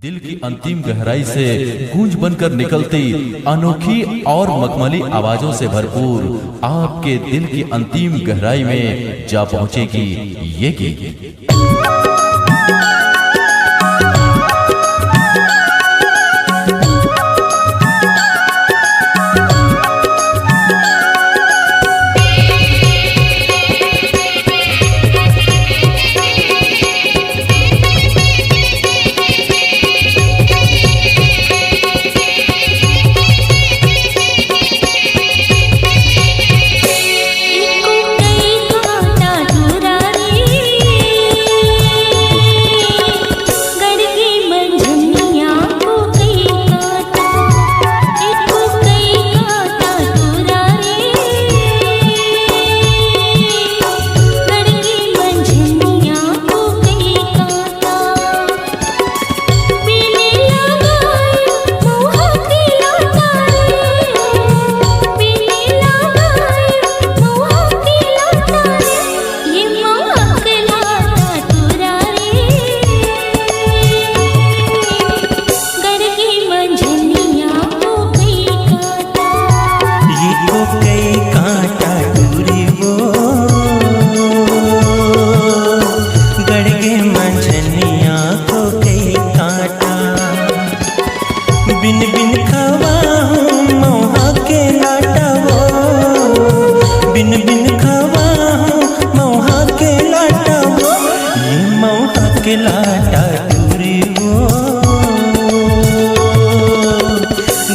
दिल की अंतिम गहराई से गूंज बनकर निकलती अनोखी और मखमली आवाजों से भरपूर आपके दिल की अंतिम गहराई में जा पहुंचेगी ये गीत।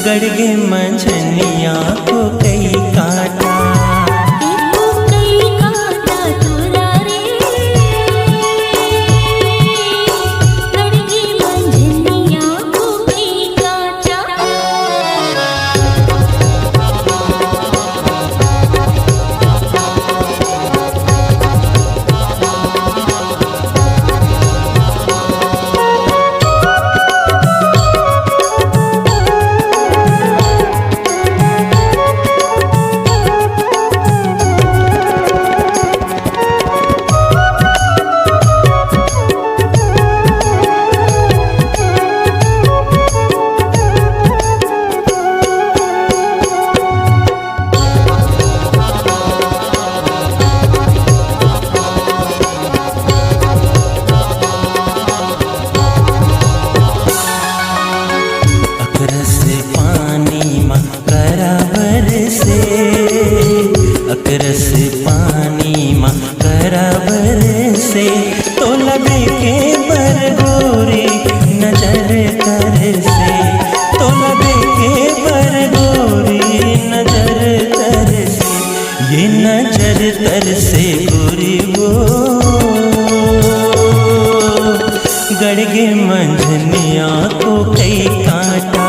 गड़गे मंझनिया को कई काटा, तुरा रे गड़गे मंझनिया को कई काटा। अकरस पानी माँ कराबर से तो लबे के बरगोरी नजर तर से, तो लबे के बरगोरी नजर तर से, ये नजर तर से गोरी वो गड़गे मंझनिया को कई काटा।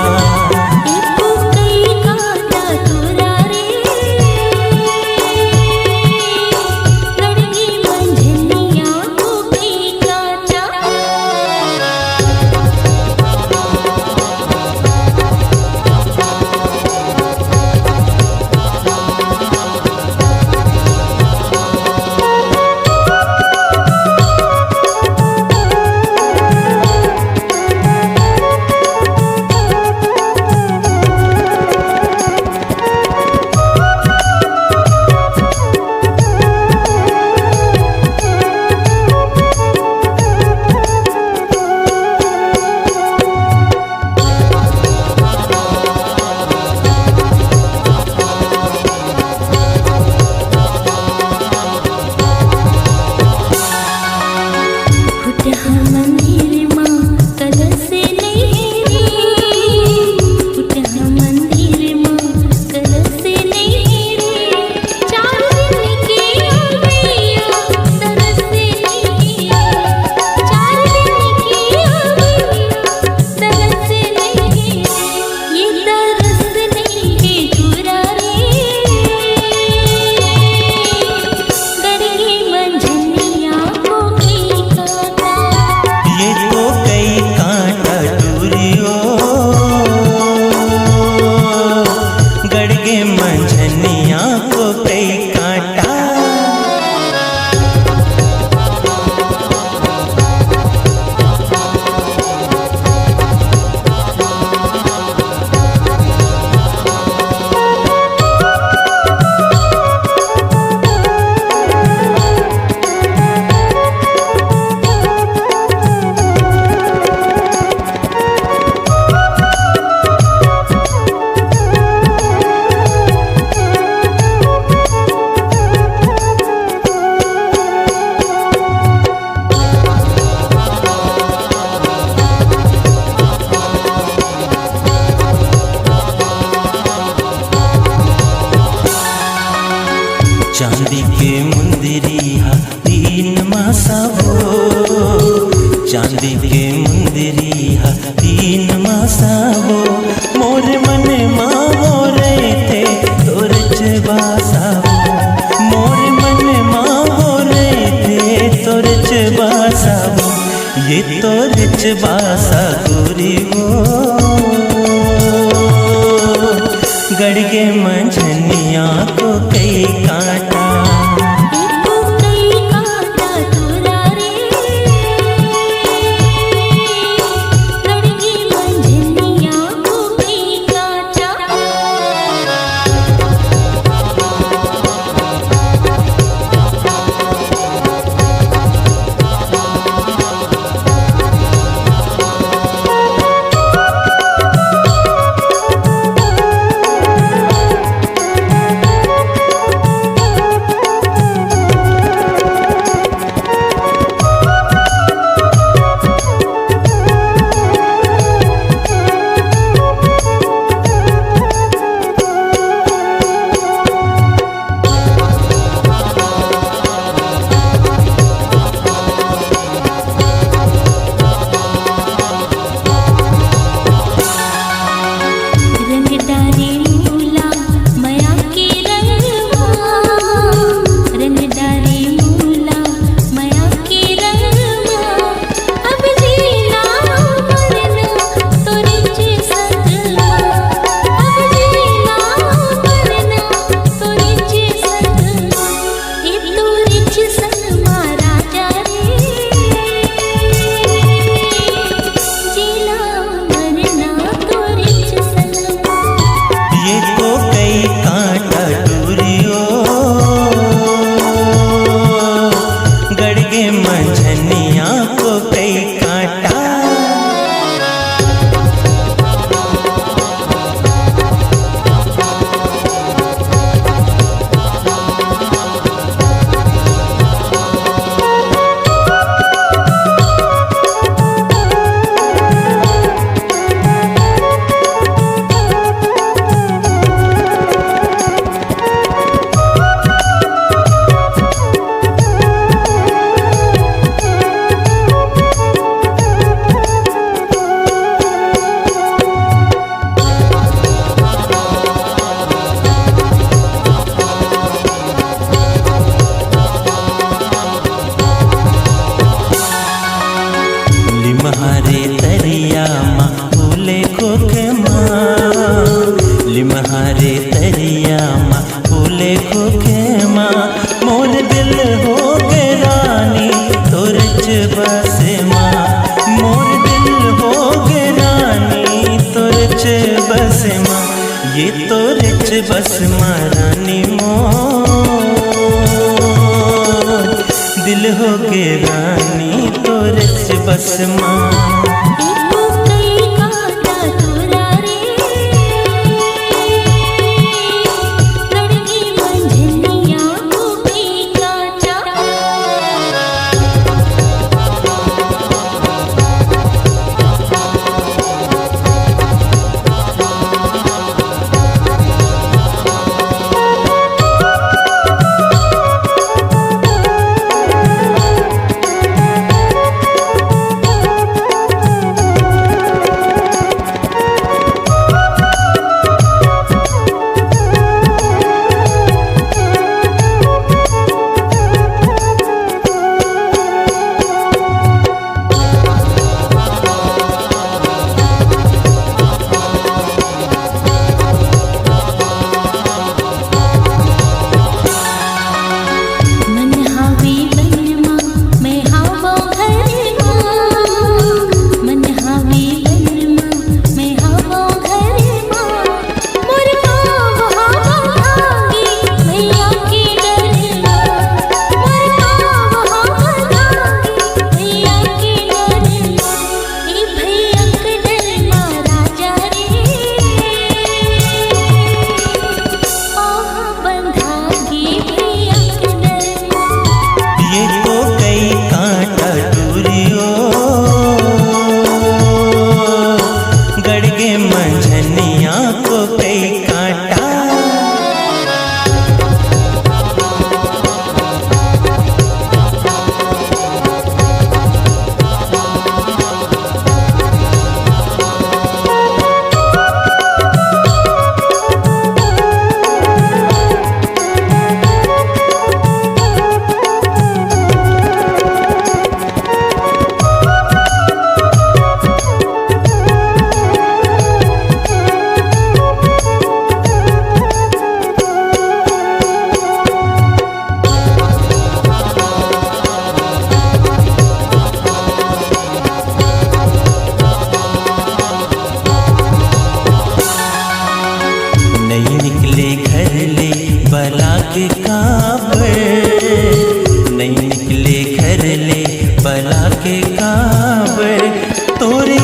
के मुंदरिया तीन मासावो, चांदी के मुंदरिया तीन मासावो, मोर मन मावो रहते तोरच बासावो, मोर मन मावो रहते तोरच बासावो, ये तोरच बासा गोरी वो गड़गे मंझनिया को कई काटा, एको कई काटा तोरा रे, गड़गे मंझनिया को कई काटा। लिमहारे तरिया माँ फूले खोखे माँ, लिमहारे तरिया माँ फूले खोखे माँ, मोर दिल हो गे रानी तोरच बस माँ, मोर दिल हो गे रानी तोरच बस माँ, ये तोरच बस माँ रानी मोर दिल हो गे रानी तोरच बस माँ। एको कई काटा तोरा रे, गड़गे मंझनिया को कई काटा।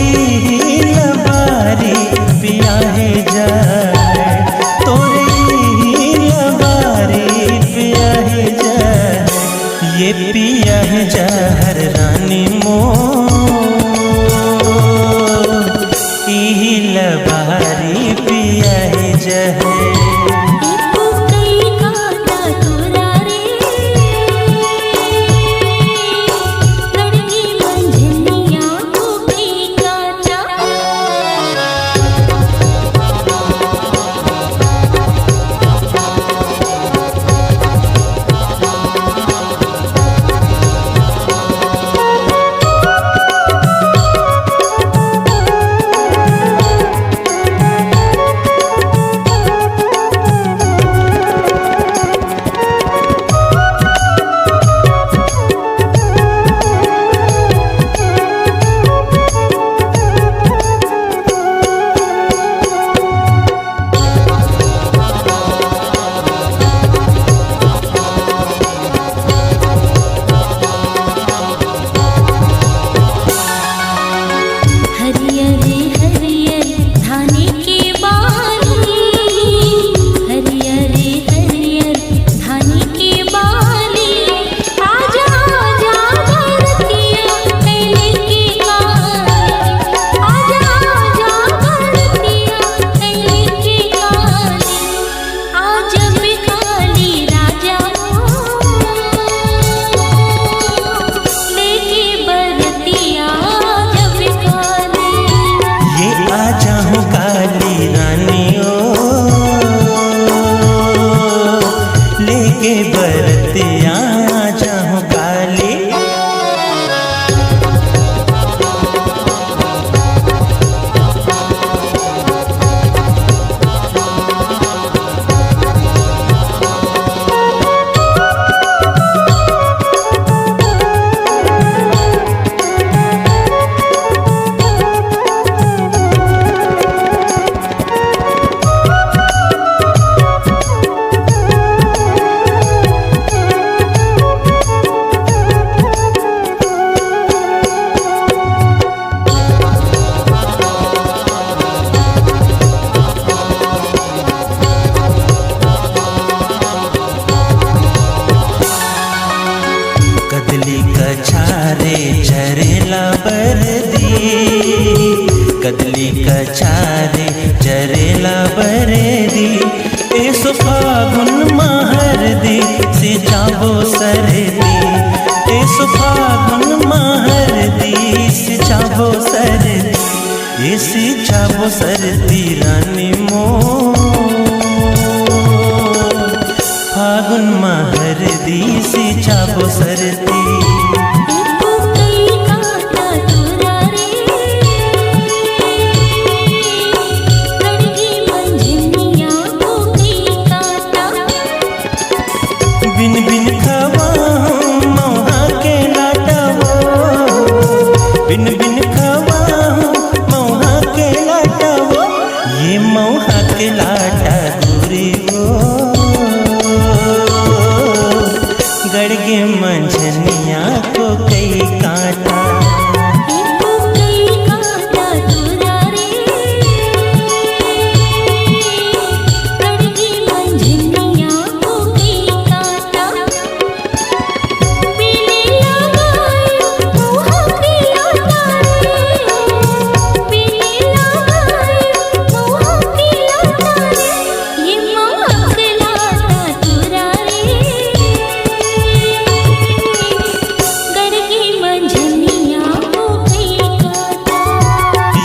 ई लबारी पिया है जहर, तोरे ई लबारी पिया है जहर, ये पिया है जहर रानी मोर, ई लबारी पिया है जहर। कदली कचारे जरेला बरेदी, ऐसो फागुन महरदी से जाबो सरदी, ऐसो फागुन महरदी से जाबो सरदी, ऐसी जाबो सरदी रानी मोर, फागुन महरदी से जाबो सरदी। बिन बिन खवा मौहा के लाटावो, बिन बिन खवा मौहा के लाटावो, ये मौहा के लाटा दूरी हो, गड़गे मंझनिया को कई काटा,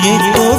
ये तो